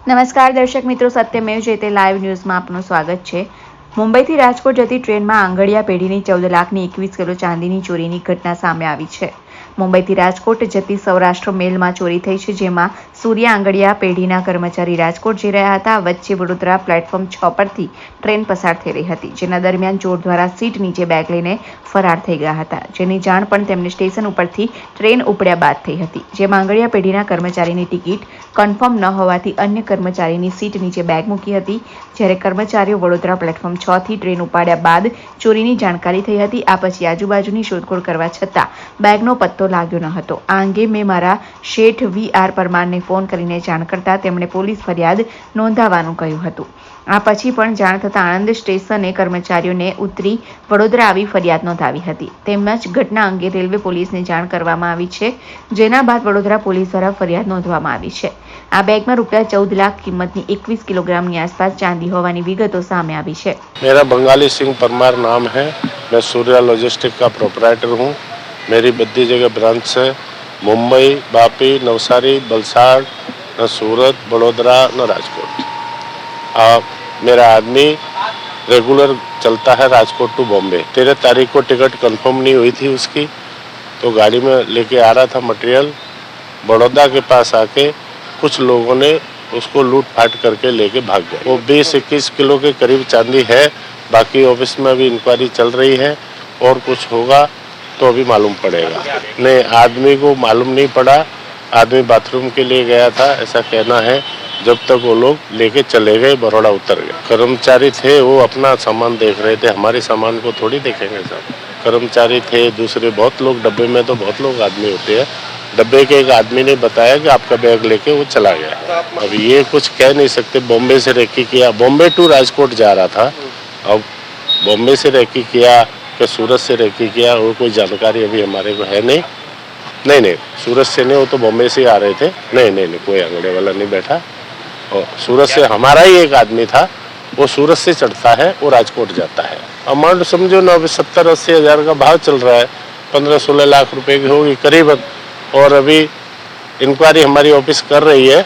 નમસ્કાર દર્શક મિત્રો, સત્યમેવ જયતે લાઈવ ન્યૂઝમાં આપનું સ્વાગત છે। મુંબઈથી રાજકોટ જતી ટ્રેનમાં આંગળીયા પેઢીની 14 લાખની 21 કિલો ચાંદીની ચોરીની ઘટના સામે આવી છે। મુંબઈથી રાજકોટ જતી સૌરાષ્ટ્ર મેલમાં ચોરી થઈ છે, જેમાં સૂર્ય આંગળીયા પેઢીના કર્મચારી રાજકોટ જઈ રહ્યા હતા। વચ્ચે વડોદરા પ્લેટફોર્મ 6 પરથી ટ્રેન પસાર થઈ રહી હતી, જેના દરમિયાન ચોર દ્વારા સીટ નીચે બેગ લઈને ફરાર થઈ ગયા હતા, જેની જાણ પણ તેમને સ્ટેશન ઉપરથી ટ્રેન ઉપડ્યા બાદ થઈ હતી, જેમાં આંગળીયા પેઢીના કર્મચારીની ટિકિટ કન્ફર્મ ન હોવાથી અન્ય કર્મચારીની સીટ નીચે બેગ મૂકી હતી। જ્યારે કર્મચારીઓ વડોદરા પ્લેટફોર્મ 6 થી ટ્રેન ઉપાડ્યા બાદ ચોરીની જાણકારી થઈ હતી। આ પછી આજુબાજુની શોધખોળ કરવા છતાં બેગનો પત્તો લાગ્યો ન હતો। આ અંગે મેં મારા શેઠ VR પરમારને ફોન કરીને જાણ કરતા તેમણે પોલીસ ફરિયાદ નોંધાવવાનું કહ્યું હતું। આ પછી પણ જાણ થતાં આણંદ સ્ટેશને કર્મચારીઓને ઉતરી વડોદરા આવી ફરિયાદ નોંધાવી હતી। તેમજ ઘટના અંગે રેલવે પોલીસને જાણ કરવામાં આવી છે, જેના બાદ વડોદરા પોલીસ દ્વારા ફરિયાદ નોંધવામાં આવી છે। આ બેગમાં રૂપિયા 14 लाख કિંમતની 21 કિલોગ્रामની આસપાસ ચાંદી હોવાની વિગતો સામે આવી છે। मेरा बंगाली सिंह परमार नाम है। मैं सूर्या लॉजिस्टिक का प्रोपराइटर हूँ। मेरी बद्दी जगह ब्रांच है, मुंबई, वापी, नवसारी, वलसाड, न सूरत, बड़ोदरा, न राजकोट। मेरा आदमी रेगुलर चलता है राजकोट टू बॉम्बे। 13 तारीख को टिकट कंफर्म नहीं हुई थी उसकी, तो गाड़ी में लेके आ रहा था मटेरियल। बड़ौदा के पास आके कुछ लोगों ने उसको लूट फाट करके लेके भाग गए। वो 20-21 किलो के करीब चांदी है। बाकी ऑफिस में अभी इंक्वायरी चल रही है और कुछ होगा तो अभी मालूम पड़ेगा। नहीं, आदमी को मालूम नहीं पड़ा। आदमी बाथरूम के लिए गया था, ऐसा कहना है। जब तक वो लोग लेके चले गए, बड़ौदा उतर गए। कर्मचारी थे, वो अपना सामान देख रहे थे, हमारे सामान को थोड़ी देखेंगे साहब। कर्मचारी थे, दूसरे बहुत लोग, डब्बे में तो बहुत लोग आदमी होते हैं। डब्बे के एक आदमी ने बताया कि आपका बैग लेके वो चला गया। अब ये कुछ कह नहीं सकते। बॉम्बे से रेकी किया, बॉम्बे टू राजकोट जा रहा था। अब बॉम्बे से रेकी किया कि सूरत से रेकी किया, वो कोई जानकारी अभी हमारे को है नहीं। नहीं, सूरत से नहीं, वो तो बॉम्बे से आ रहे थे। नहीं, कोई आंगड़े वाला नहीं बैठा। और सूरत से हमारा ही एक आदमी था, वो सूरत से चढ़ता है, वो राजकोट जाता है। अमाउंट समझो ना, अभी 70-80 हज़ार का भाव चल रहा है। 15-16 लाख रुपए की होगी करीबन। और अभी इंक्वायरी हमारी ऑफिस कर रही है,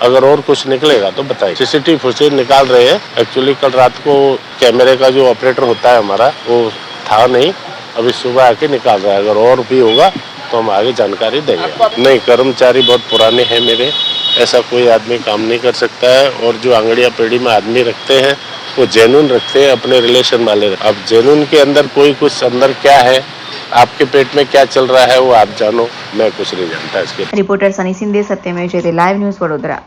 अगर और कुछ निकलेगा तो बताइए। सीसीटीवी फुटेज निकाल रहे हैं। एक्चुअली कल रात को कैमरे का जो ऑपरेटर होता है हमारा, वो था नहीं, अभी सुबह आके निकाल रहा है। अगर और भी होगा तो हम आगे जानकारी देंगे। नहीं, कर्मचारी बहुत पुराने हैं मेरे, ऐसा कोई आदमी काम नहीं कर सकता है। और जो आंगड़िया पेढ़ी में आदमी रखते हैं वो जेन्युइन रखते हैं, अपने रिलेशन वाले। अब जेन्युइन के अंदर कोई कुछ अंदर क्या है, आपके पेट में क्या चल रहा है, वो आप जानो, मैं कुछ नहीं जानता इसके। रिपोर्टर सनी सिंधे, सत्यमेव जयते लाइव न्यूज़, वडोदरा।